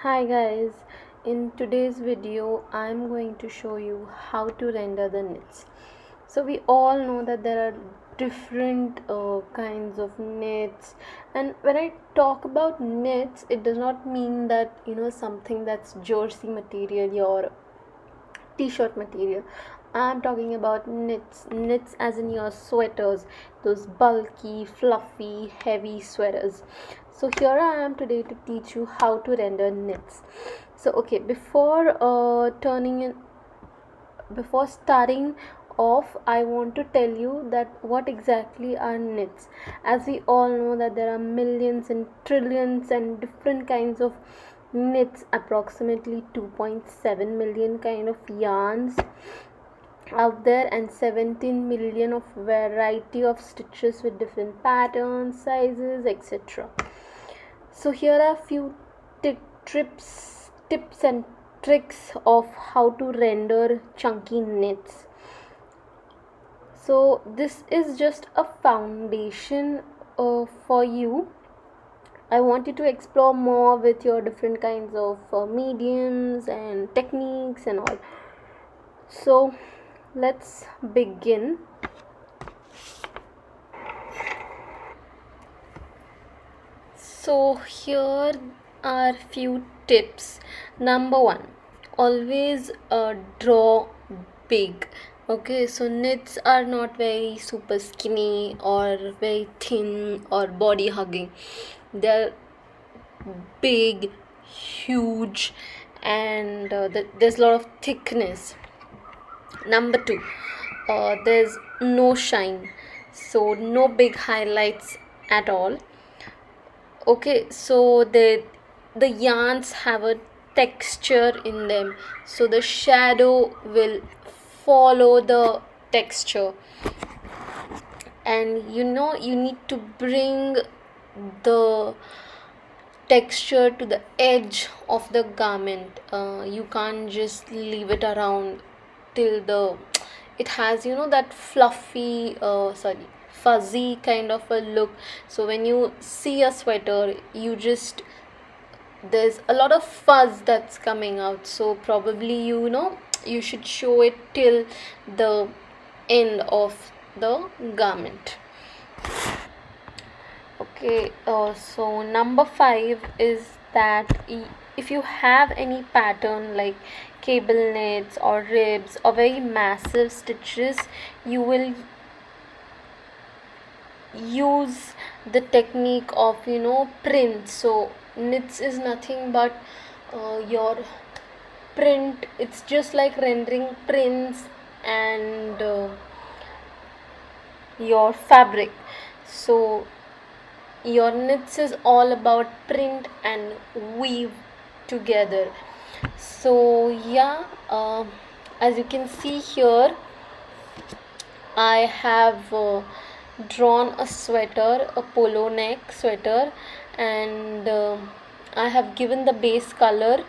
Hi guys, in today's video I'm going to show you how to render the knits. So we all know that there are different kinds of knits, and when I talk about knits it does not mean that something that's jersey material or t-shirt material. I'm talking about knits as in your sweaters, those bulky, fluffy, heavy sweaters. So here I am today to teach you how to render knits. So okay, before starting off, I want to tell you that what exactly are knits. As we all know that there are millions and trillions and different kinds of knits, approximately 2.7 million kind of yarns out there, and 17 million of variety of stitches with different patterns, sizes, etc. So here are few tips and tricks of how to render chunky knits. So this is just a foundation for you. I want you to explore more with your different kinds of mediums and techniques and all. So let's begin. So here are few tips. Number one, always draw big. Okay, so knits are not very super skinny or very thin or body hugging. They're big, huge, and there's a lot of thickness. Number two, there's no shine, so no big highlights at all. Okay, so the yarns have a texture in them, so the shadow will follow the texture, and you need to bring the texture to the edge of the garment. You can't just leave it around till the it has that fuzzy kind of a look. So when you see a sweater, there's a lot of fuzz that's coming out, so probably you should show it till the end of the garment. Okay, so number 5 is that if you have any pattern like cable knits or ribs or very massive stitches, you will use the technique of print. So knits is nothing but your print. It's just like rendering prints and your fabric. So your knits is all about print and weave together. So yeah, as you can see here, I have drawn a sweater, a polo neck sweater, and I have given the base color.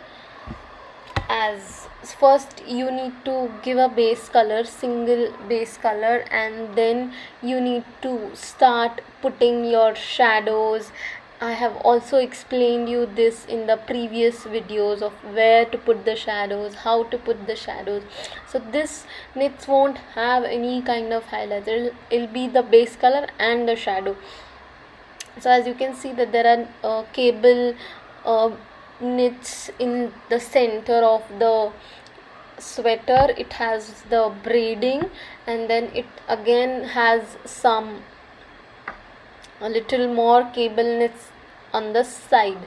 As first you need to give a base color, single base color, and then you need to start putting your shadows. I have also explained you this in the previous videos of where to put the shadows, how to put the shadows. So this knits won't have any kind of highlights. It'll be the base color and the shadow. So as you can see that there are cable knits in the center of the sweater. It has the braiding, and then it again has a little more cable knits on the side.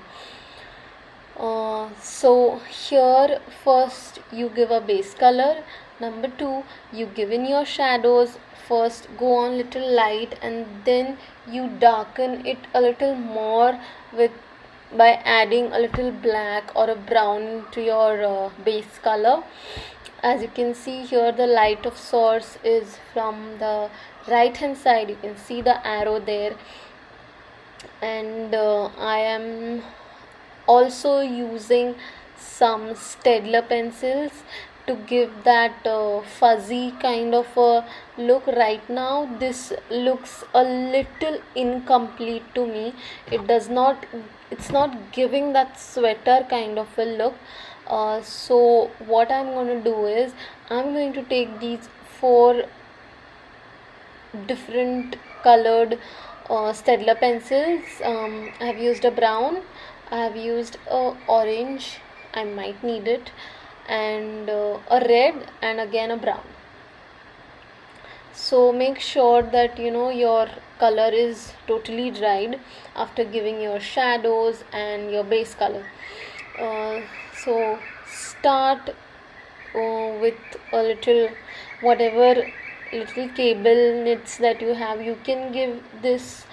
So here first you give a base color. Number 2, you give in your shadows. First go on little light, and then you darken it a little more by adding a little black or a brown to your base color. As you can see here, the light of source is from the right hand side. You can see the arrow there, and I am also using some Steadler pencils. to give that fuzzy kind of a look. Right now this looks a little incomplete to me. It's not giving that sweater kind of a look. So what I'm going to do is I'm going to take these four different colored Stedler pencils. I have used a brown, I have used a orange, I might need it, and a red, and again a brown. So make sure that your color is totally dried after giving your shadows and your base color. uh, so start with a little, whatever little cable knits that you have. You can do this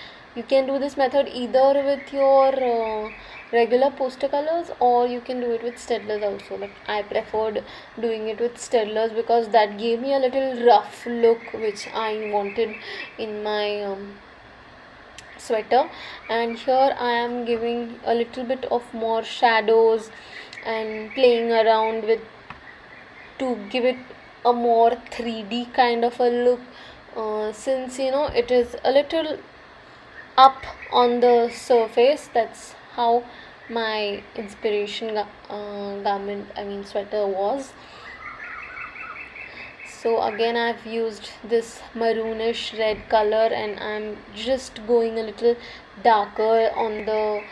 method either with your regular poster colors, or you can do it with steadlers also, but I preferred doing it with steadlers because that gave me a little rough look which I wanted in my sweater. And here I am giving a little bit of more shadows and playing around with, to give it a more 3D kind of a look, since it is a little up on the surface. That's how my inspiration garment, I mean sweater, was. So again I've used this maroonish red color, and I'm just going a little darker on the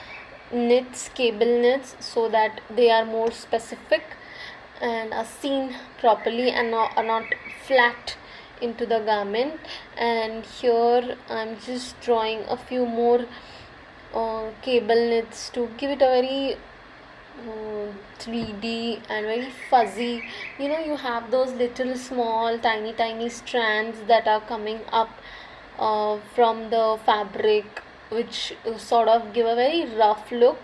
knits, cable knits, so that they are more specific and are seen properly and are not flat into the garment. And here I'm just drawing a few more cable knits to give it a very 3D and very fuzzy. You have those little small tiny strands that are coming up from the fabric, which sort of give a very rough look,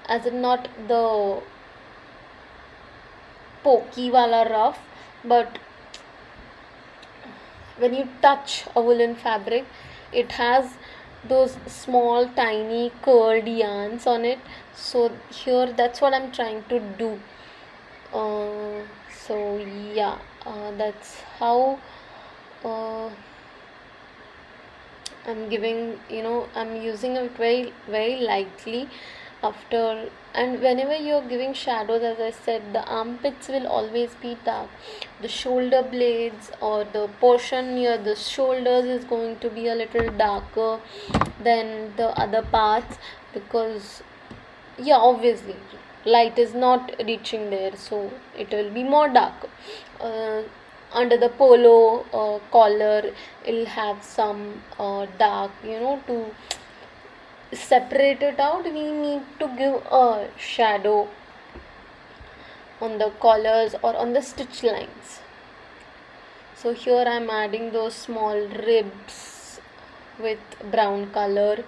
as in not the pokey wala rough, but when you touch a woolen fabric, it has those small tiny curled yarns on it. So here that's what I'm trying to do. So yeah, that's how uh, I'm using it very very lightly after. And whenever you're giving shadows, as I said, the armpits will always be dark. The shoulder blades or the portion near the shoulders is going to be a little darker than the other parts, because yeah, obviously light is not reaching there, so it will be more dark. uh, Under the polo collar, it'll have some dark, to separate it out. We need to give a shadow on the collars or on the stitch lines. So here I'm adding those small ribs with brown color,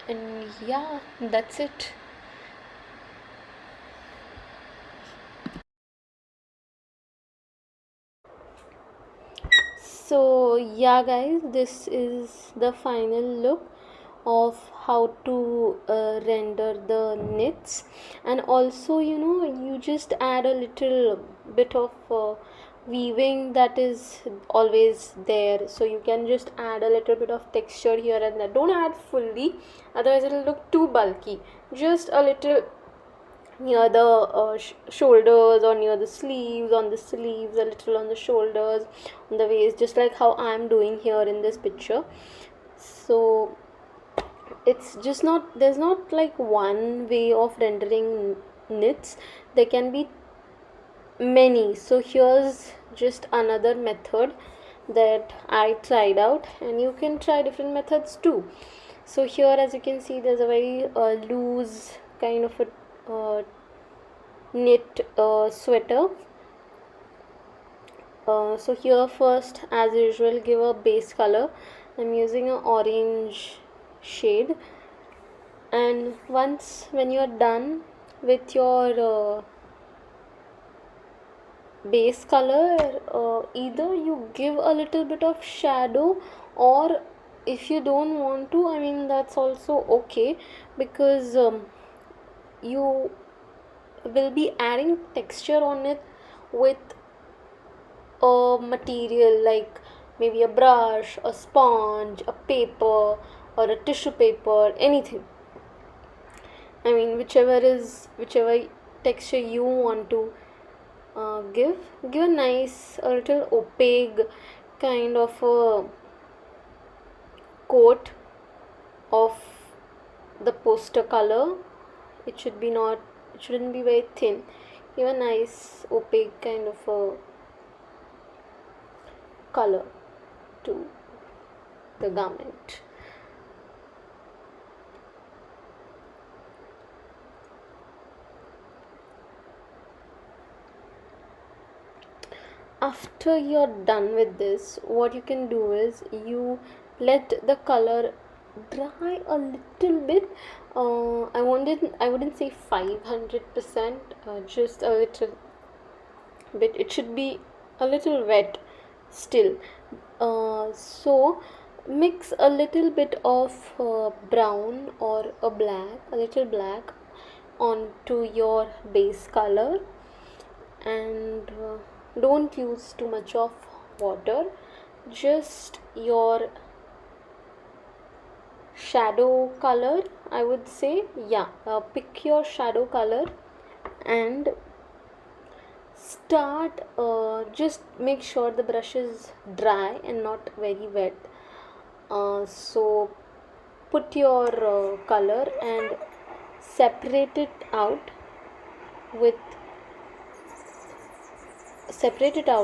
and yeah, that's it. So yeah guys, this is the final look of how to render the knits. And also you just add a little bit of weaving that is always there, so you can just add a little bit of texture here and there. Don't add fully, otherwise it will look too bulky. Just a little near the shoulders, or near the sleeves, on the sleeves, a little on the shoulders, on the waist, just like how I'm doing here in this picture. So it's just not, there's not like one way of rendering knits, there can be many. So here's just another method that I tried out, and you can try different methods too. So here, as you can see, there's a very loose kind of a knit sweater. So here first, as usual, give a base color. I'm using an orange shade, and once when you are done with your base color, either you give a little bit of shadow, or if you don't want to, I mean that's also okay, because you will be adding texture on it with a material like maybe a brush, a sponge, a paper, or a tissue paper, anything. I mean, whichever texture you want to give a nice, a little opaque kind of a coat of the poster color. It shouldn't be very thin. Give a nice opaque kind of a color to the garment. After you're done with this, what you can do is you let the color dry a little bit. I wouldn't say 500%, just a little bit. It should be a little wet still. So mix a little bit of brown or a little black onto your base color, and don't use too much of water, just your shadow color, I would say. Yeah, pick your shadow color and start. Just make sure the brush is dry and not very wet. So put your color and separate it out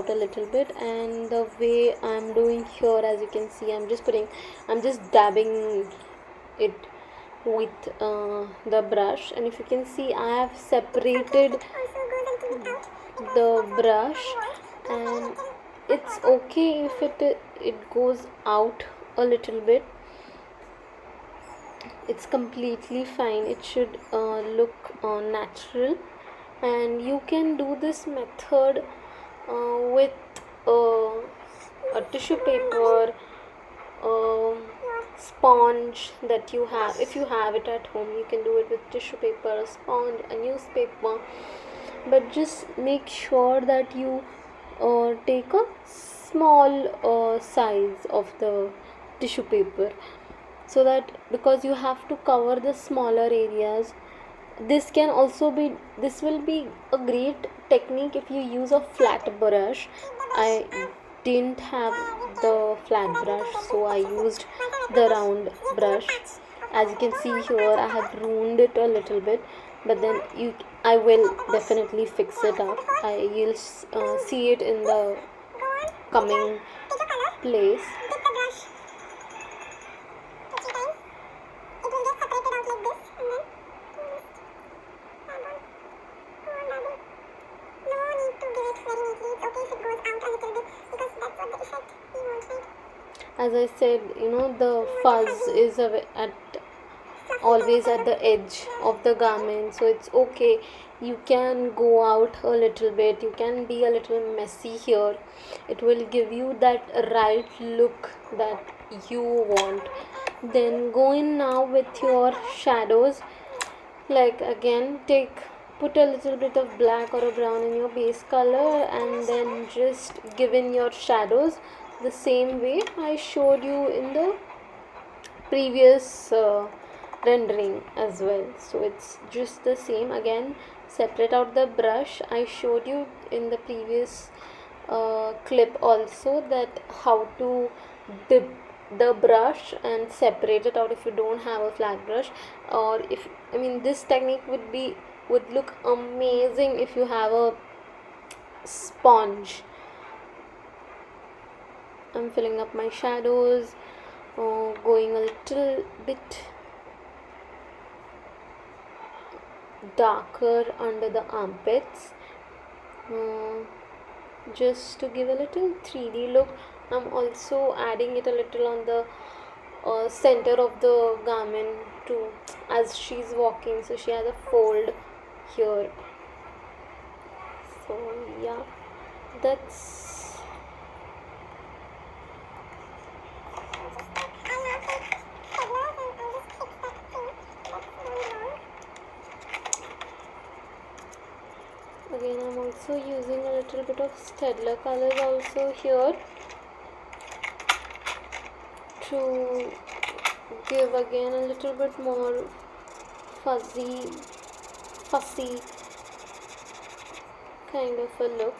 a little bit. And the way I'm doing here, as you can see, I'm just dabbing it with the brush, and if you can see, I have separated the brush, and it's okay if it goes out a little bit. It's completely fine. It should look natural, and you can do this method with a tissue paper, sponge that you have. If you have it at home, you can do it with tissue paper, a sponge, a newspaper, but just make sure that you take a small size of the tissue paper, so that, because you have to cover the smaller areas, this will be a great technique if you use a flat brush. I didn't have the flat brush, so I used the round brush. As you can see here, I have ruined it a little bit, but then I will definitely fix it up. You'll see it in the coming place. As I said, the fuzz is always at the edge of the garment, so it's okay. You can go out a little bit, you can be a little messy here. It will give you that right look that you want. Then go in now with your shadows. Like, again, put a little bit of black or a brown in your base color, and then just give in your shadows the same way I showed you in the previous rendering as well. So it's just the same. Again, separate out the brush. I showed you in the previous clip also that how to dip the brush and separate it out if you don't have a flat brush, or this technique would look amazing if you have a sponge. I'm filling up my shadows, going a little bit darker under the armpits, just to give a little 3D look. I'm also adding it a little on the center of the garment too, as she's walking, so she has a fold here. So yeah, that's again I'm also using a little bit of Steadler colors also here to give again a little bit more fussy kind of a look.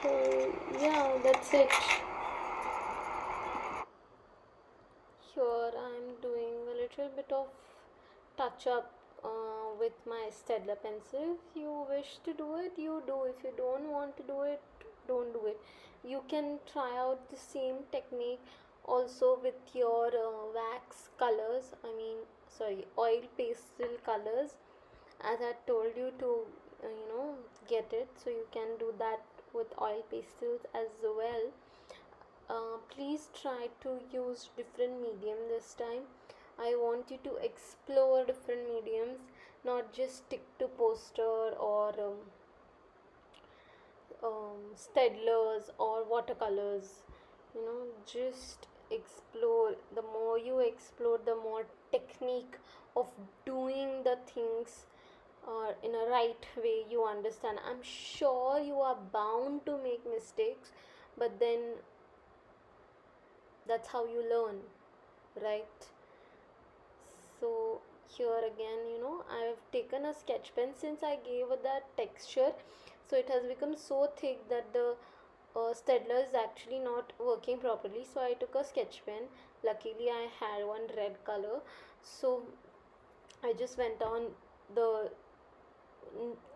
So yeah, that's it. Here I'm doing a little bit of touch up with my Steadler pencil. If you wish to do it, you do. If you don't want to do it, don't do it. You can try out the same technique also with your wax colors. Oil pastel colors. As I told you to, get it. So you can do that with oil pastels as well. Please try to use different medium this time. I want you to explore different mediums, not just stick to poster or steadlers or watercolors. Just explore. The more you explore, the more technique of doing the things in a right way you understand. I'm sure you are bound to make mistakes, but then that's how you learn, right? So here again, I've taken a sketch pen. Since I gave it that texture, so it has become so thick that the Stedler is actually not working properly. So I took a sketch pen. Luckily I had one red color, so I just went on the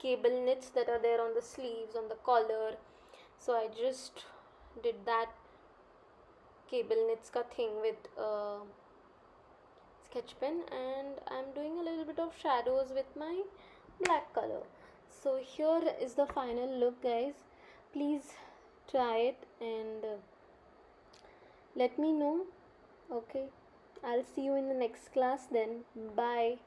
cable knits that are there on the sleeves, on the collar. So I just did that cable knits ka thing with sketch pen, and I'm doing a little bit of shadows with my black color. So here is the final look, guys. Please try it and let me know. Okay, I'll see you in the next class then. Bye.